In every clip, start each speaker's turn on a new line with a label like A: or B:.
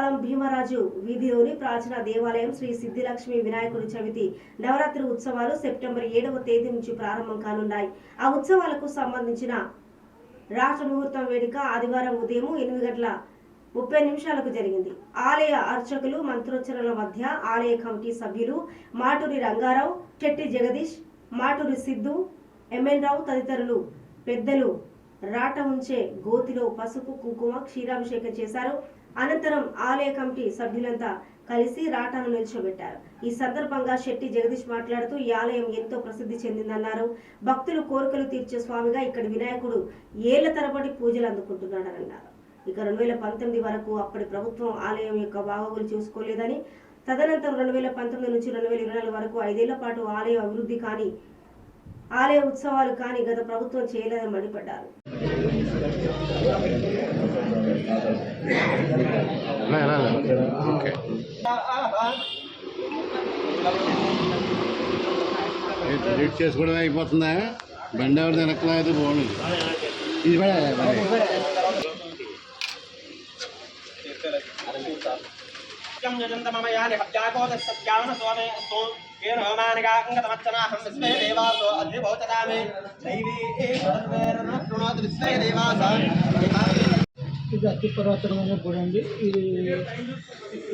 A: నాలం భీమరాజు వీధిలోని ప్రాచీన దేవాలయం శ్రీ సిద్ధిలక్ష్మి వినాయకుడి చవితి నవరాత్రి ఉత్సవాలు సెప్టెంబర్ 7వ తేదీ నుంచి ప్రారంభం కానున్నాయి. ఆ ఉత్సవాలకు సంబంధించిన రాష్ట్ర ముహూర్తం వేడుక ఆదివారం ఉదయం 8:30 జరిగింది. ఆలయ అర్చకులు మంత్రోచ్చరణల మధ్య ఆలయ కమిటీ సభ్యులు మాటూరి రంగారావు, చెట్టి జగదీష్, మాటూరి సిద్ధు, ఎంఎన్ రావు తదితరులు పెద్దలు రాట ఉంచే గోతిలో పసుపు కుంకుమ క్షీరాభిషేకం చేశారు. అనంతరం ఆలయ కమిటీ సభ్యులంతా కలిసి రాటాను నిల్చోబెట్టారు. ఈ సందర్భంగా శెట్టి జగదీష్ మాట్లాడుతూ ఈ ఆలయం ఎంతో ప్రసిద్ధి చెందిందన్నారు. భక్తులు కోరికలు తీర్చే స్వామిగా ఇక్కడ వినాయకుడు ఏళ్ల తరబడి పూజలు అందుకుంటున్నాడన్నారు. ఇక 2019 వరకు అప్పటి ప్రభుత్వం ఆలయం యొక్క బాగోగులు చూసుకోలేదని, తదనంతరం 2019 నుంచి 2024 వరకు 5 ఏళ్ల పాటు ఆలయ అభివృద్ధి కానీ ఆలయ ఉత్సవాలు కానీ గత ప్రభుత్వం చేయలేదని మండిపడ్డారు.
B: ఎడిట్ చేసుకోవడం అయిపోతుందా? బండి ఎవరు వెనకలేదు బాగుంది. ఇది
C: ఇది అతి పురాతనమైన గుడి అండి.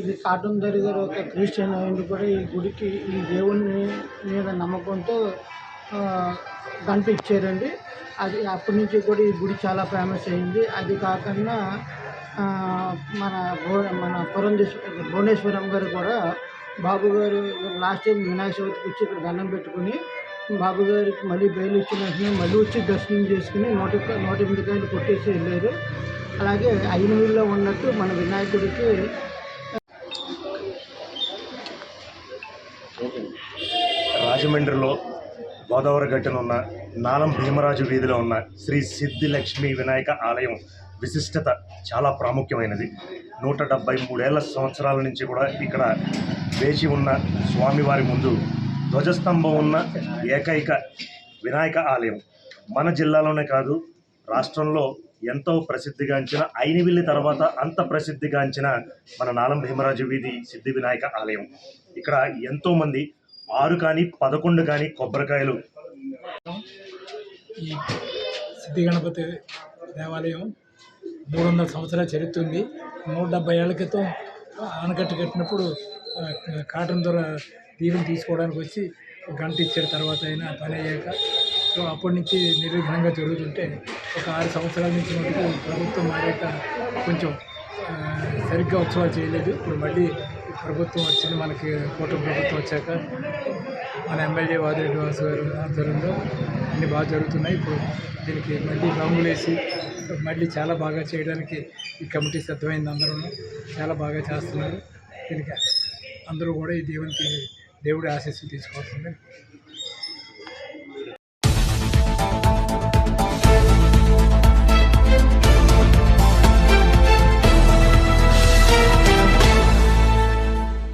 C: ఇది కాటన్ దరి గారు ఒక క్రిస్టియన్ అయింది కూడా ఈ గుడికి ఈ దేవుని మీద నమ్మకంతో గంట ఇచ్చారండి. అది అప్పటి నుంచి కూడా ఈ గుడి చాలా ఫేమస్ అయింది. అది కాకుండా మన భువనేశ్వరం గారు కూడా బాబు గారు లాస్ట్ టైం వినాయక చవితికి వచ్చి ఇక్కడ దండం పెట్టుకుని బాబు గారికి మళ్ళీ బయలు ఇచ్చిన వెంటనే మళ్ళీ వచ్చి దర్శనం చేసుకుని 108 కాయలు కొట్టేసి వెళ్ళారు. అలాగే ఐనూరులో ఉన్నట్టు మన వినాయకుడికి
D: రాజమండ్రిలో గోదావరి గట్టున ఉన్న నాలం భీమరాజు వీధిలో ఉన్న శ్రీ సిద్ధిలక్ష్మి వినాయక ఆలయం విశిష్టత చాలా ప్రాముఖ్యమైనది. 173 సంవత్సరాల నుంచి కూడా ఇక్కడ వేచి ఉన్న స్వామివారి ముందు ధ్వజస్తంభం ఉన్న ఏకైక వినాయక ఆలయం మన జిల్లాలోనే కాదు రాష్ట్రంలో ఎంతో ప్రసిద్ధిగాంచిన ఐనివిల్లి తర్వాత అంత ప్రసిద్ధిగాంచిన మన నాలం భీమరాజు వీధి సిద్ధి వినాయక ఆలయం. ఇక్కడ ఎంతోమంది 6 కానీ 11 కానీ కొబ్బరికాయలు.
E: ఈ సిద్ధి గణపతి దేవాలయం 300 సంవత్సరాల చరిత్ర ఉంది. 170 ఏళ్ల క్రితం ఆనకట్ట కట్టినప్పుడు కాటన్ ద్వారా దీవెని తీసుకోవడానికి వచ్చి గంట ఇచ్చిన తర్వాత అయినా పని అయ్యాక సో అప్పటి నుంచి నిర్విఘ్నంగా జరుగుతుంటే ఒక 6 సంవత్సరాల నుంచి మటుకు ప్రభుత్వం మారాక కొంచెం సరిగ్గా ఉత్సవాలు చేయలేదు. ఇప్పుడు మళ్ళీ ప్రభుత్వం వచ్చింది, మనకి కూటమి ప్రభుత్వం వచ్చాక మన ఎమ్మెల్యే వాదిరెడ్డి వాసు గారు ఆధ్వర్యంలో అన్నీ బాగా జరుగుతున్నాయి. ఇప్పుడు దీనికి మళ్ళీ రంగులేసి మళ్ళీ చాలా బాగా చేయడానికి ఈ కమిటీ సిద్ధమైంది. అందరూ చాలా బాగా చేస్తున్నారు. దీనికి అందరూ కూడా ఈ దేవుడి ఆశీస్సులు తీసుకోవాల్సిందే.